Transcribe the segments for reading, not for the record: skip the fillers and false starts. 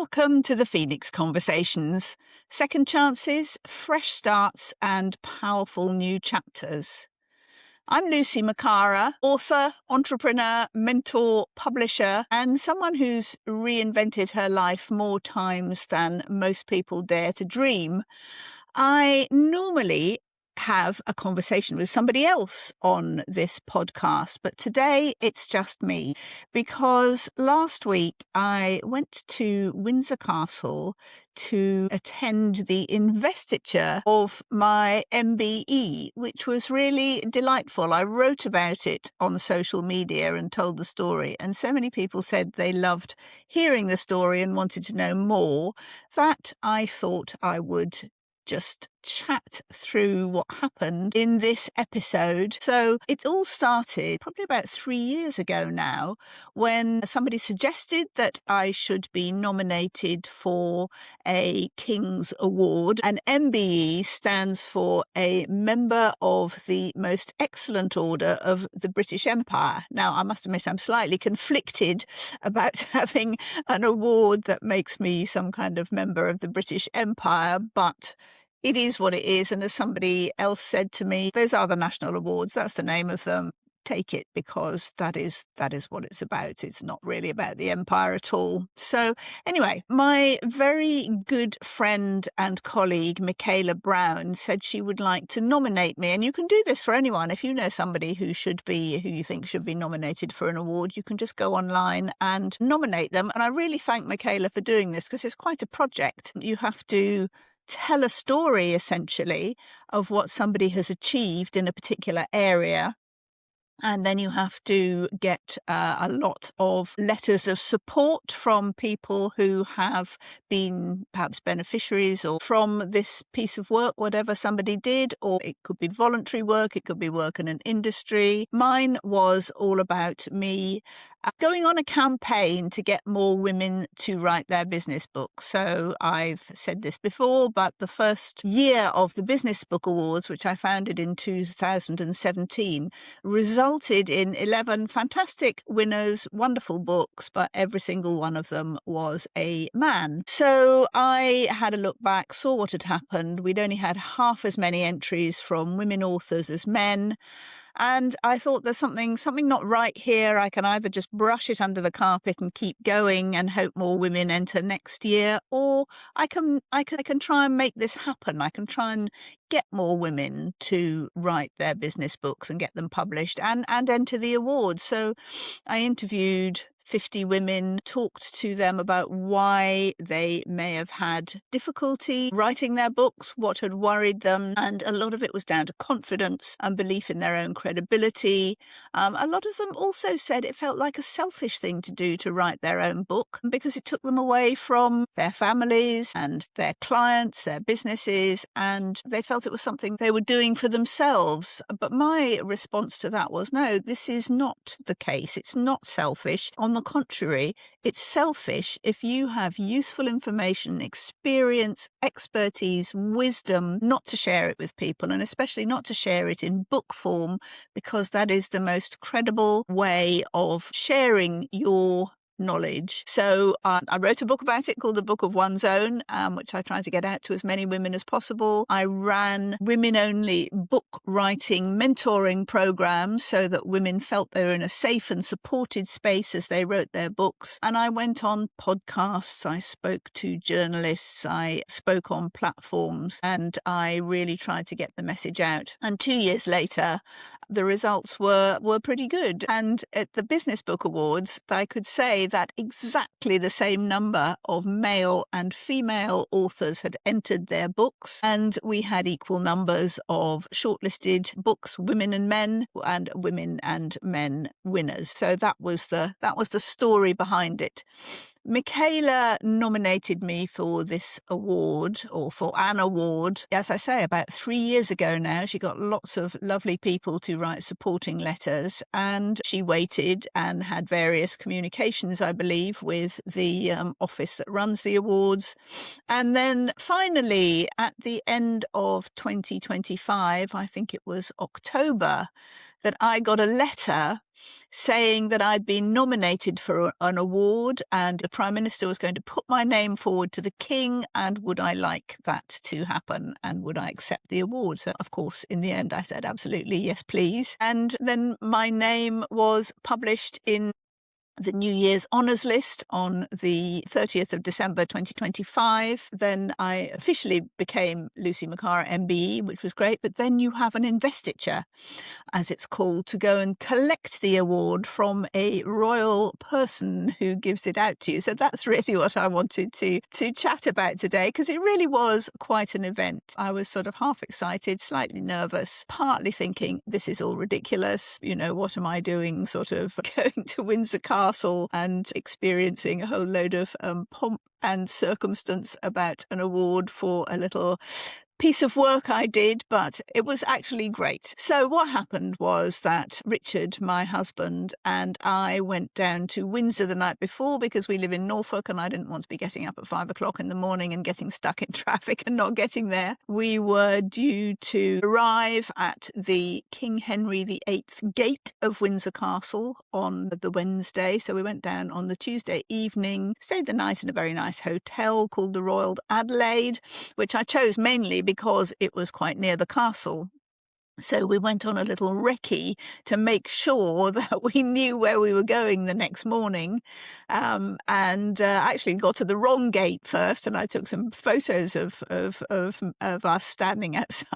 Welcome to the Phoenix Conversations. Second chances, fresh starts, and powerful new chapters. I'm Lucy Makara, author, entrepreneur, mentor, publisher, and someone who's reinvented her life more times than most people dare to dream. I normally have a conversation with somebody else on this podcast, but today it's just me because last week I went to Windsor Castle to attend the investiture of my MBE, which was really delightful. I wrote about it on social media and told the story, and so many people said they loved hearing the story and wanted to know more that I thought I would just chat through what happened in this episode. So it all started probably about 3 years ago now, when somebody suggested that I should be nominated for a King's Award. And MBE stands for a Member of the Most Excellent Order of the British Empire. Now, I must admit I'm slightly conflicted about having an award that makes me some kind of member of the British Empire, but it is what it is. And as somebody else said to me, those are the national awards. That's the name of them. Take it, because that is what it's about. It's not really about the empire at all. So anyway, my very good friend and colleague, Michaela Brown, said she would like to nominate me. And you can do this for anyone. If you know somebody who you think should be nominated for an award, you can just go online and nominate them. And I really thank Michaela for doing this, because it's quite a project. You have to tell a story, essentially, of what somebody has achieved in a particular area. And then you have to get a lot of letters of support from people who have been perhaps beneficiaries or from this piece of work, whatever somebody did, or it could be voluntary work, it could be work in an industry. Mine was all about me going on a campaign to get more women to write their business books. So I've said this before, but the first year of the Business Book Awards, which I founded in 2017, resulted in 11 fantastic winners, wonderful books, but every single one of them was a man. So I had a look back, saw what had happened. We'd only had half as many entries from women authors as men. And I thought there's something not right here. I can either just brush it under the carpet and keep going and hope more women enter next year, or I can try and make this happen. I can try and get more women to write their business books and get them published and enter the awards. So I interviewed 50 women, talked to them about why they may have had difficulty writing their books, what had worried them, and a lot of it was down to confidence and belief in their own credibility. A lot of them also said it felt like a selfish thing to do, to write their own book, because it took them away from their families and their clients, their businesses, and they felt it was something they were doing for themselves. But my response to that was, no, this is not the case. It's not selfish. On the contrary, it's selfish if you have useful information, experience, expertise, wisdom, not to share it with people, and especially not to share it in book form, because that is the most credible way of sharing your knowledge. So I wrote a book about it called The Book of One's Own, which I try to get out to as many women as possible. I ran women-only book writing mentoring programs so that women felt they were in a safe and supported space as they wrote their books. And I went on podcasts, I spoke to journalists, I spoke on platforms, and I really tried to get the message out. And 2 years later, the results were pretty good. And at the Business Book Awards, I could say that exactly the same number of male and female authors had entered their books, and we had equal numbers of shortlisted books, women and men winners. So that was the story behind it. Michaela nominated me for this award, or for an award, as I say, about 3 years ago now. She got lots of lovely people to write supporting letters, and she waited and had various communications, I believe, with the office that runs the awards. And then finally, at the end of 2025, I think it was October, that I got a letter saying that I'd been nominated for an award and the Prime Minister was going to put my name forward to the King, and would I like that to happen and would I accept the award? So, of course, in the end, I said absolutely, yes, please. And then my name was published in the New Year's Honours List on the 30th of December 2025. Then I officially became Lucy Makara MBE, which was great. But then you have an investiture, as it's called, to go and collect the award from a royal person who gives it out to you. So that's really what I wanted to chat about today, because it really was quite an event. I was sort of half excited, slightly nervous, partly thinking this is all ridiculous. You know, what am I doing sort of going to Windsor Castle and experiencing a whole load of pomp and circumstance about an award for a little piece of work I did, but it was actually great. So what happened was that Richard, my husband, and I went down to Windsor the night before because we live in Norfolk and I didn't want to be getting up at 5 o'clock in the morning and getting stuck in traffic and not getting there. We were due to arrive at the King Henry VIII gate of Windsor Castle on the Wednesday. So we went down on the Tuesday evening, stayed the night in a very nice hotel called the Royal Adelaide, which I chose mainly because it was quite near the castle. So we went on a little recce to make sure that we knew where we were going the next morning, and actually got to the wrong gate first. And I took some photos of us standing outside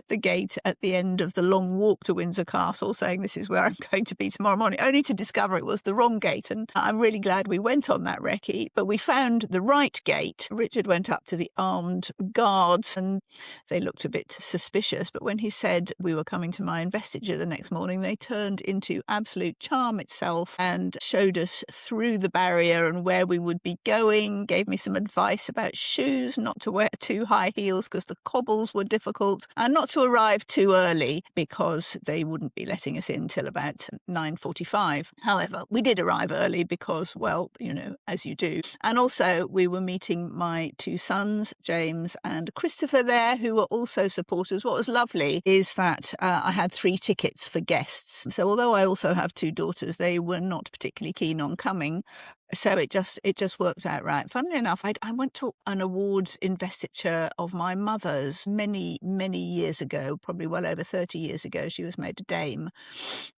the gate at the end of the long walk to Windsor Castle, saying this is where I'm going to be tomorrow morning, only to discover it was the wrong gate. And I'm really glad we went on that recce, but we found the right gate. Richard went up to the armed guards and they looked a bit suspicious, but when he said we were coming to my investiture the next morning, they turned into absolute charm itself and showed us through the barrier and where we would be going, gave me some advice about shoes, not to wear too high heels because the cobbles were difficult, and not to arrive too early because they wouldn't be letting us in till about 9:45. However, we did arrive early because, well, you know, as you do. And also we were meeting my two sons, James and Christopher, there, who were also supporters. What was lovely is that I had 3 tickets for guests. So although I also have 2 daughters, they were not particularly keen on coming. So it just worked out right. Funnily enough, I went to an awards investiture of my mother's many, many years ago, probably well over 30 years ago. She was made a dame.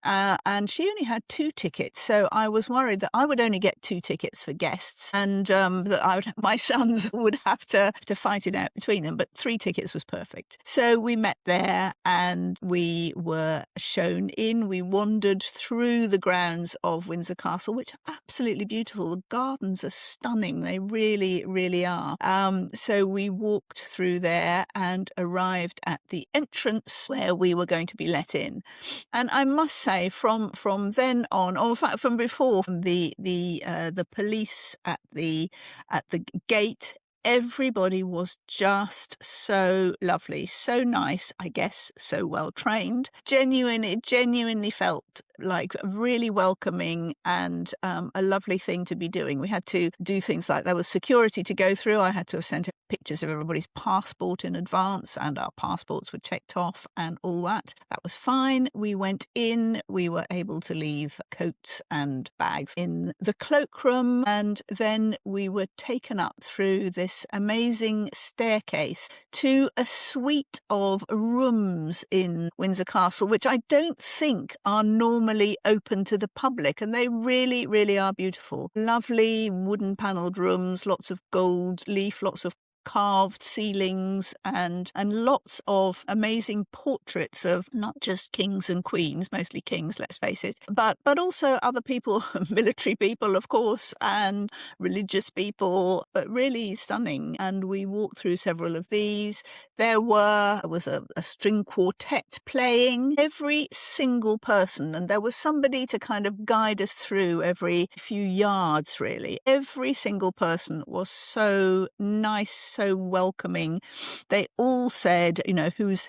And she only had 2 tickets. So I was worried that I would only get 2 tickets for guests and that my sons would have to fight it out between them. But 3 tickets was perfect. So we met there and we were shown in. We wandered through the grounds of Windsor Castle, which are absolutely beautiful. The gardens are stunning. They really, really are. So we walked through there and arrived at the entrance where we were going to be let in. And I must say, from then on, or in fact from before, from the police at the gate, everybody was just so lovely, so nice, I guess, so well trained. It genuinely felt like really welcoming and a lovely thing to be doing. We had to do things like there was security to go through. I had to have sent pictures of everybody's passport in advance and our passports were checked off and all that. That was fine. We went in, we were able to leave coats and bags in the cloakroom, and then we were taken up through this amazing staircase to a suite of rooms in Windsor Castle, which I don't think are normally open to the public, and they really, really are beautiful. Lovely wooden panelled rooms, lots of gold leaf, lots of carved ceilings and lots of amazing portraits of not just kings and queens, mostly kings, let's face it, but also other people, military people, of course, and religious people, but really stunning. And we walked through several of these. There was a string quartet playing, every single person, and there was somebody to kind of guide us through every few yards, really. Every single person was so nice, so welcoming. They all said, you know, who's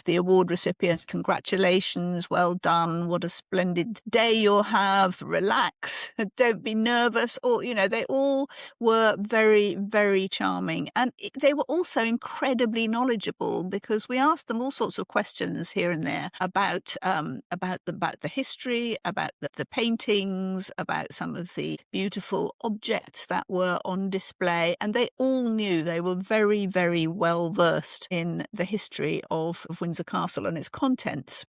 the award recipient? Congratulations, well done, what a splendid day you'll have, relax, don't be nervous. Or, you know, they all were very, very charming. And they were also incredibly knowledgeable, because we asked them all sorts of questions here and there about the history, about the paintings, about some of the beautiful objects that were on display. And they all knew, they were very, very well versed in the history of Windsor Castle and its contents.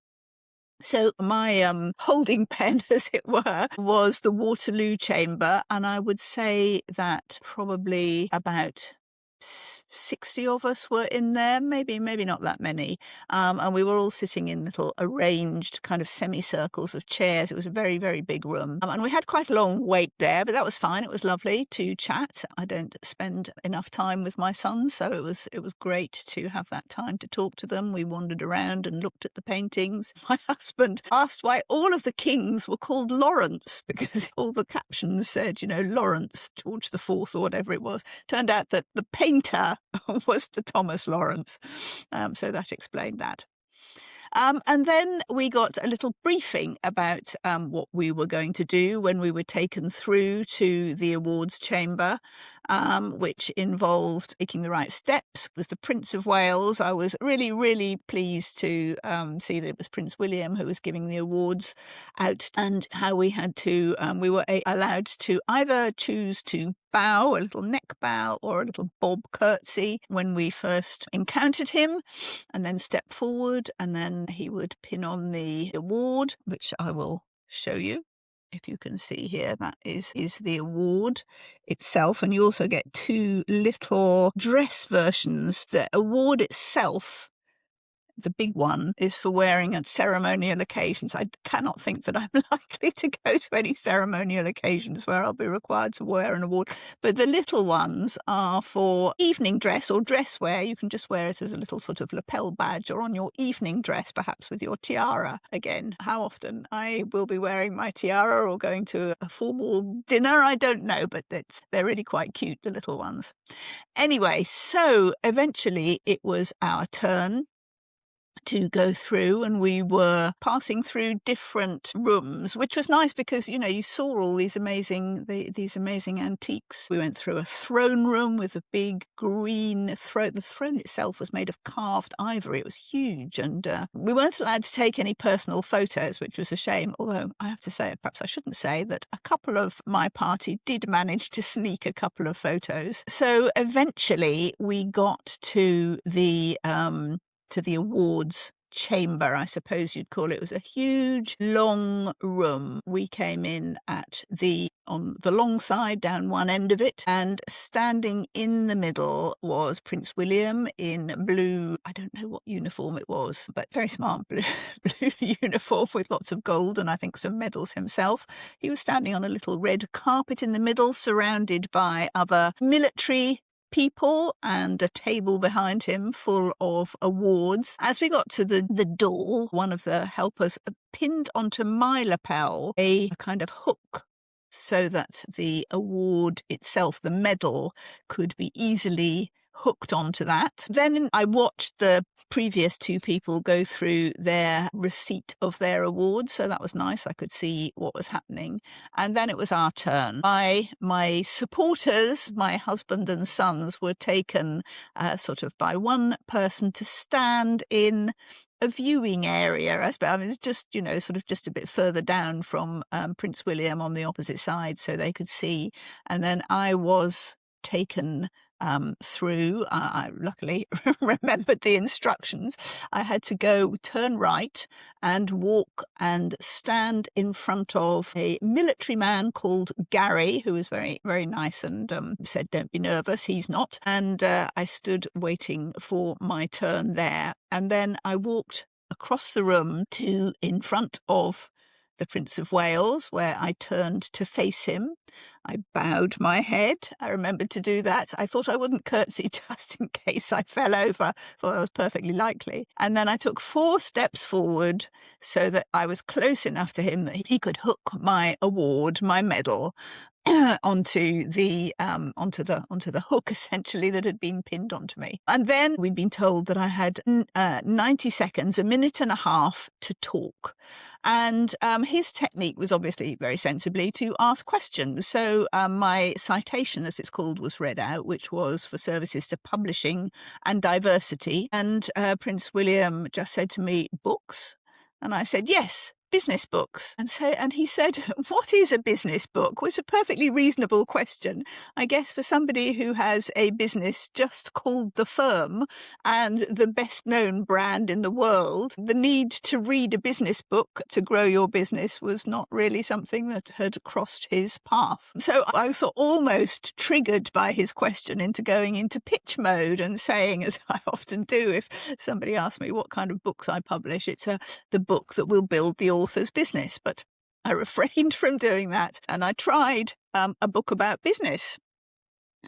So my holding pen, as it were, was the Waterloo Chamber, and I would say that probably about 60 of us were in there, maybe not that many. And we were all sitting in little arranged kind of semicircles of chairs. It was a very, very big room. And we had quite a long wait there, but that was fine. It was lovely to chat. I don't spend enough time with my sons, so it was great to have that time to talk to them. We wandered around and looked at the paintings. My husband asked why all of the kings were called Lawrence, because all the captions said, you know, Lawrence, George the Fourth or whatever it was. Turned out that the painter was to Thomas Lawrence. So that explained that. And then we got a little briefing about what we were going to do when we were taken through to the awards chamber, which involved taking the right steps. It was the Prince of Wales. I was really, really pleased to see that it was Prince William who was giving the awards out, and how we had to, we were allowed to either choose to bow, a little neck bow, or a little bob curtsy when we first encountered him, and then step forward, and then he would pin on the award, which I will show you. If you can see here, that is the award itself. And you also get two little dress versions. The award itself, the big one, is for wearing at ceremonial occasions. I cannot think that I'm likely to go to any ceremonial occasions where I'll be required to wear an award. But the little ones are for evening dress or dress wear. You can just wear it as a little sort of lapel badge, or on your evening dress, perhaps with your tiara. Again, how often I will be wearing my tiara or going to a formal dinner, I don't know, but they're really quite cute, the little ones. Anyway, so eventually it was our turn to go through, and we were passing through different rooms, which was nice because, you know, you saw all these amazing antiques. We went through a throne room with a big green throne. The throne itself was made of carved ivory. It was huge, and we weren't allowed to take any personal photos, which was a shame. Although I have to say, perhaps I shouldn't say, that a couple of my party did manage to sneak a couple of photos. So eventually we got to the awards chamber, I suppose you'd call it. It was a huge, long room. We came in on the long side, down one end of it, and standing in the middle was Prince William in blue, I don't know what uniform it was, but very smart blue uniform with lots of gold and I think some medals himself. He was standing on a little red carpet in the middle, surrounded by other military people and a table behind him full of awards. As we got to the door, one of the helpers pinned onto my lapel a kind of hook so that the award itself, the medal, could be easily hooked onto that. Then I watched the previous two people go through their receipt of their awards, so that was nice. I could see what was happening. And then it was our turn. My supporters, my husband and sons, were taken sort of by one person to stand in a viewing area. I mean, it's just, you know, sort of just a bit further down from Prince William on the opposite side so they could see. And then I was taken through. I luckily remembered the instructions. I had to turn right and walk and stand in front of a military man called Gary, who was very, very nice and said, "Don't be nervous, he's not." And I stood waiting for my turn there. And then I walked across the room to in front of the Prince of Wales, where I turned to face him. I bowed my head. I remembered to do that. I thought I wouldn't curtsy just in case I fell over. Thought that was perfectly likely. And then I took 4 steps forward so that I was close enough to him that he could hook my award, my medal, onto the hook essentially that had been pinned onto me. And then we'd been told that I had 90 seconds, a minute and a half to talk. And his technique was obviously very sensibly to ask questions. So my citation, as it's called, was read out, which was for services to publishing and diversity. And Prince William just said to me, "Books?" And I said, "Yes, business books." And he said, "What is a business book?" Which is a perfectly reasonable question, I guess, for somebody who has a business just called The Firm and the best known brand in the world. The need to read a business book to grow your business was not really something that had crossed his path. So I was almost triggered by his question into going into pitch mode and saying, as I often do if somebody asks me what kind of books I publish, it's the book that will build the author's business. But I refrained from doing that, and I tried a book about business.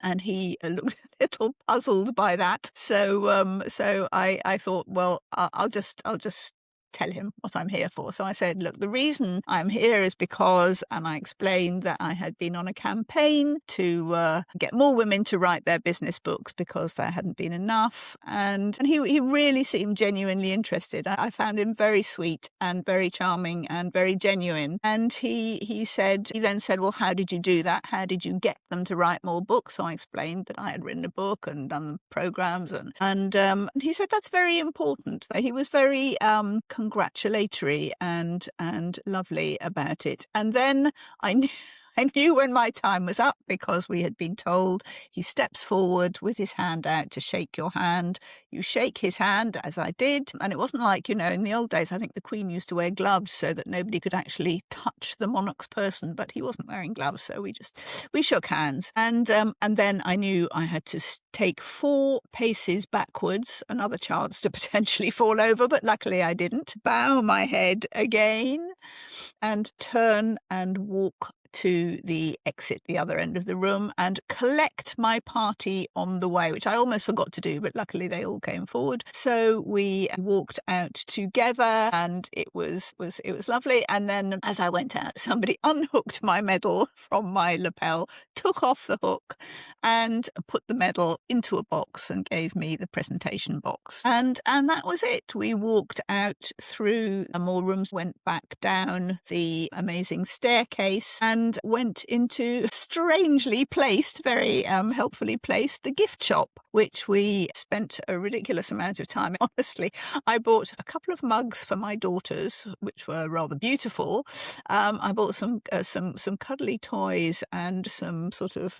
And he looked a little puzzled by that. So I thought, well, I'll just tell him what I'm here for. So I said, "Look, the reason I'm here is because," and I explained that I had been on a campaign to get more women to write their business books because there hadn't been enough. And he really seemed genuinely interested. I found him very sweet and very charming and very genuine. And he then said, "Well, how did you do that? How did you get them to write more books?" So I explained that I had written a book and done programs, and he said that's very important. He was very congratulatory and lovely about it. And then I knew when my time was up, because we had been told he steps forward with his hand out to shake your hand. You shake his hand, as I did. And it wasn't like, in the old days, I think the Queen used to wear gloves so that nobody could actually touch the monarch's person, but he wasn't wearing gloves. So we shook hands. And then I knew I had to take 4 paces backwards, another chance to potentially fall over, but luckily I didn't. Bow my head again and turn and walk to the exit, the other end of the room, and collect my party on the way, which I almost forgot to do, but luckily they all came forward. So we walked out together, and it was lovely. And then as I went out, somebody unhooked my medal from my lapel, took off the hook, and put the medal into a box and gave me the presentation box. And that was it. We walked out through more rooms, went back down the amazing staircase, and went into strangely placed, very helpfully placed, the gift shop, which we spent a ridiculous amount of time. Honestly, I bought a couple of mugs for my daughters, which were rather beautiful. I bought some cuddly toys and some sort of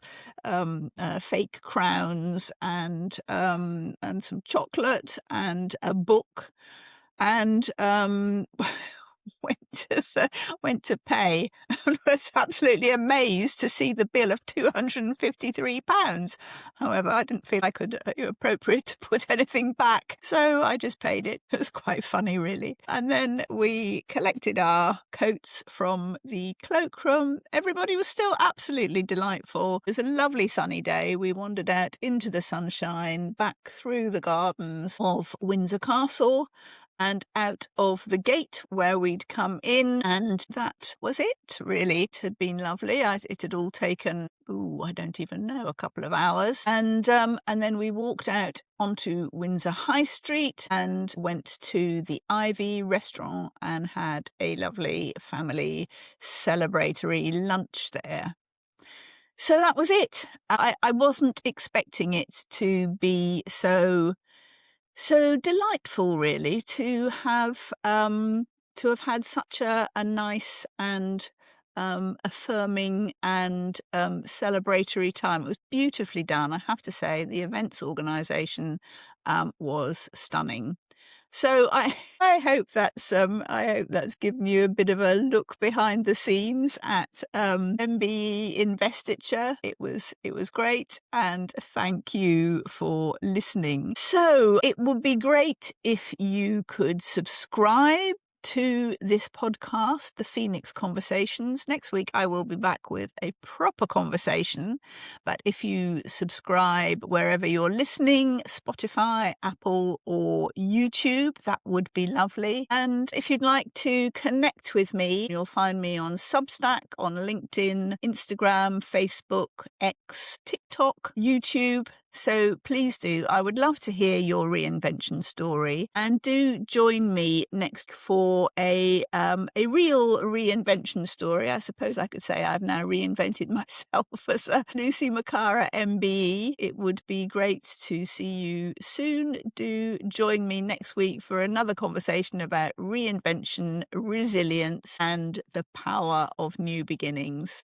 fake crowns and some chocolate and a book, and went to pay and was absolutely amazed to see the bill of £253. However, I didn't feel I could appropriate to put anything back, so I just paid it. It was quite funny, really. And then we collected our coats from the cloakroom. Everybody was still absolutely delightful. It was a lovely sunny day. We wandered out into the sunshine, back through the gardens of Windsor Castle, and out of the gate where we'd come in, and that was it, really. It had been lovely. It had all taken, I don't even know, a couple of hours. And then we walked out onto Windsor High Street and went to the Ivy restaurant and had a lovely family celebratory lunch there. So that was it. I wasn't expecting it to be so delightful, really, to have had such a nice and affirming and celebratory time. It was beautifully done, I have to say. The events organisation was stunning. So I hope that's given you a bit of a look behind the scenes at Mbe Investiture. It was great, and thank you for listening. So it would be great if you could subscribe to this podcast, The Phoenix Conversations. Next week, I will be back with a proper conversation. But if you subscribe wherever you're listening, Spotify, Apple, or YouTube, that would be lovely. And if you'd like to connect with me, you'll find me on Substack, on LinkedIn, Instagram, Facebook, X, TikTok, YouTube. So please do. I would love to hear your reinvention story, and do join me next for a real reinvention story. I suppose I could say I've now reinvented myself as a Lucy Makara MBE. It would be great to see you soon. Do join me next week for another conversation about reinvention, resilience, and the power of new beginnings.